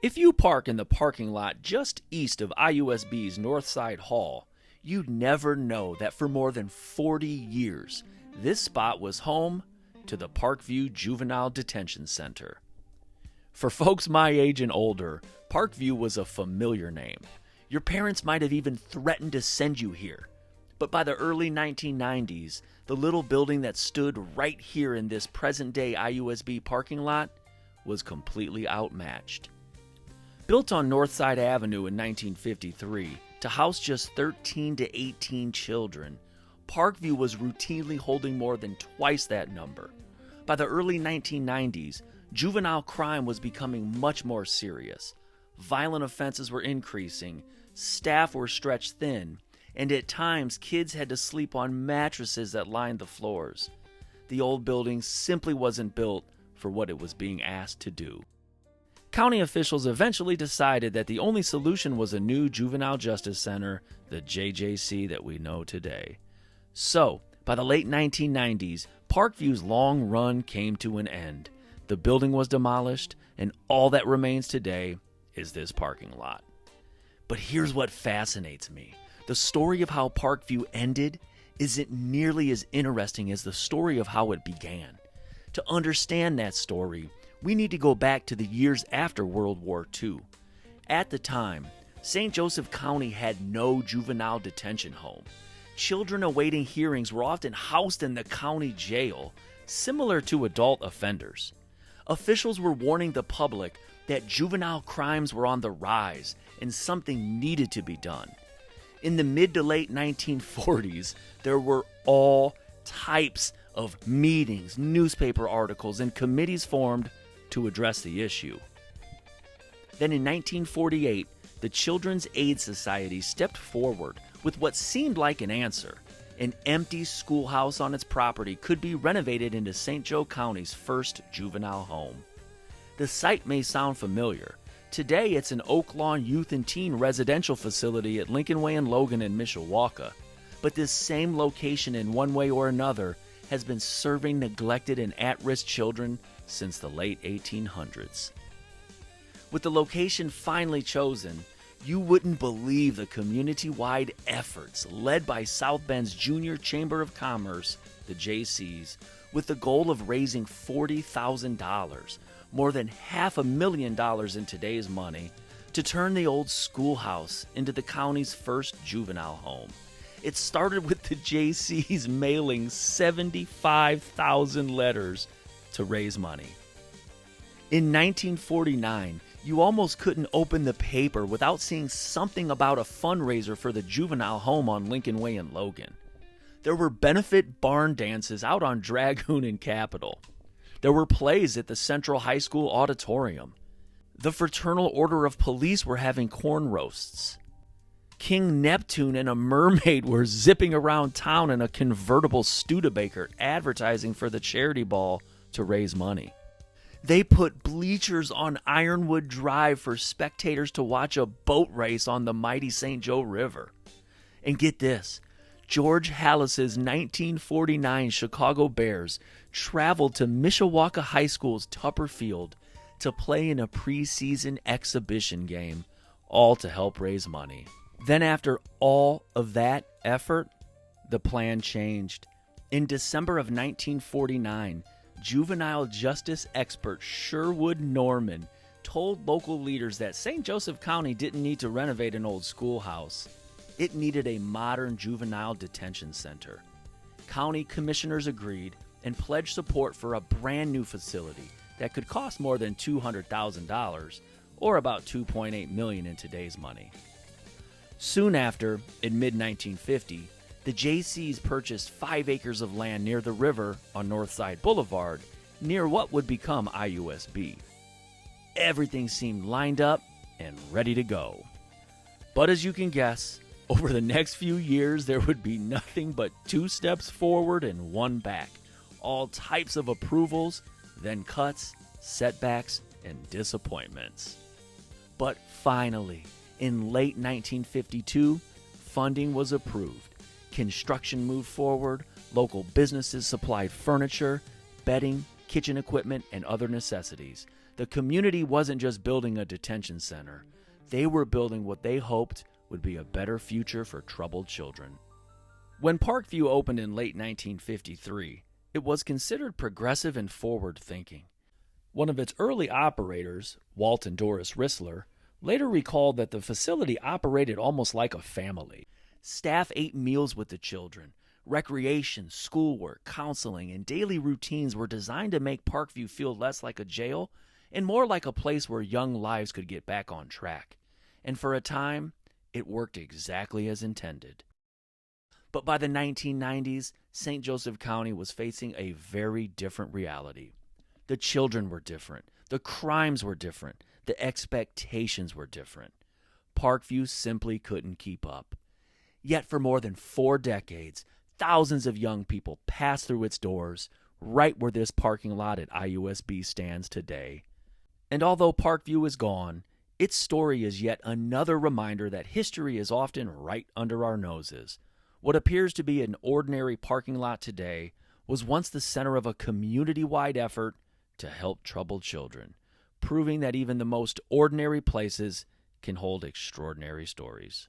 If you park in the parking lot just east of IUSB's Northside Hall, you'd never know that for more than 40 years, this spot was home to the Parkview Juvenile Detention Center. For folks my age and older, Parkview was a familiar name. Your parents might have even threatened to send you here. But by the early 1990s, the little building that stood right here in this present-day IUSB parking lot was completely outmatched. Built on Northside Avenue in 1953 to house just 13 to 18 children, Parkview was routinely holding more than twice that number. By the early 1990s, juvenile crime was becoming much more serious. Violent offenses were increasing, staff were stretched thin, and at times kids had to sleep on mattresses that lined the floors. The old building simply wasn't built for what it was being asked to do. County officials eventually decided that the only solution was a new juvenile justice center, the JJC that we know today. So, by the late 1990s, Parkview's long run came to an end. The building was demolished, and all that remains today is this parking lot. But here's what fascinates me. The story of how Parkview ended isn't nearly as interesting as the story of how it began. To understand that story, we need to go back to the years after World War II. At the time, St. Joseph County had no juvenile detention home. Children awaiting hearings were often housed in the county jail, similar to adult offenders. Officials were warning the public that juvenile crimes were on the rise and something needed to be done. In the mid to late 1940s, there were all types of meetings, newspaper articles, and committees formed to address the issue. Then in 1948, the Children's Aid Society stepped forward with what seemed like an answer. An empty schoolhouse on its property could be renovated into St. Joe County's first juvenile home. The site may sound familiar. Today, it's an Oak Lawn Youth and Teen residential facility at Lincoln Way and Logan in Mishawaka. But this same location, in one way or another, has been serving neglected and at-risk children since the late 1800s. With the location finally chosen, you wouldn't believe the community-wide efforts led by South Bend's Junior Chamber of Commerce, the JCs, with the goal of raising $40,000, more than $500,000 in today's money, to turn the old schoolhouse into the county's first juvenile home. It started with the JCs mailing 75,000 letters to raise money. In 1949, you almost couldn't open the paper without seeing something about a fundraiser for the juvenile home on Lincoln Way in Logan. There were benefit barn dances out on Dragoon and Capitol. There were plays at the Central High School auditorium. The Fraternal Order of Police were having corn roasts. King Neptune and a mermaid were zipping around town in a convertible Studebaker advertising for the charity ball to raise money. They put bleachers on Ironwood Drive for spectators to watch a boat race on the mighty St. Joe River. And get this, George Halas's 1949 Chicago Bears traveled to Mishawaka High School's Tupper Field to play in a preseason exhibition game, all to help raise money. Then after all of that effort, the plan changed. In December of 1949, juvenile justice expert Sherwood Norman told local leaders that St. Joseph County didn't need to renovate an old schoolhouse. It needed a modern juvenile detention center. County commissioners agreed and pledged support for a brand new facility that could cost more than $200,000, or about $2.8 million in today's money. Soon after, in mid-1950, the JCs purchased 5 acres of land near the river on Northside Boulevard, near what would become IUSB. Everything seemed lined up and ready to go. But as you can guess, over the next few years there would be nothing but 2 steps forward and 1 back. All types of approvals, then cuts, setbacks, and disappointments. But finally, in late 1952, funding was approved. Construction moved forward, local businesses supplied furniture, bedding, kitchen equipment, and other necessities. The community wasn't just building a detention center. They were building what they hoped would be a better future for troubled children. When Parkview opened in late 1953, it was considered progressive and forward-thinking. One of its early operators, Walt and Doris Rissler, later recalled that the facility operated almost like a family. Staff ate meals with the children. Recreation, schoolwork, counseling, and daily routines were designed to make Parkview feel less like a jail and more like a place where young lives could get back on track. And for a time, it worked exactly as intended. But by the 1990s, St. Joseph County was facing a very different reality. The children were different. The crimes were different. The expectations were different. Parkview simply couldn't keep up. Yet for more than 4 decades, thousands of young people passed through its doors, right where this parking lot at IUSB stands today. And although Parkview is gone, its story is yet another reminder that history is often right under our noses. What appears to be an ordinary parking lot today was once the center of a community-wide effort to help troubled children, proving that even the most ordinary places can hold extraordinary stories.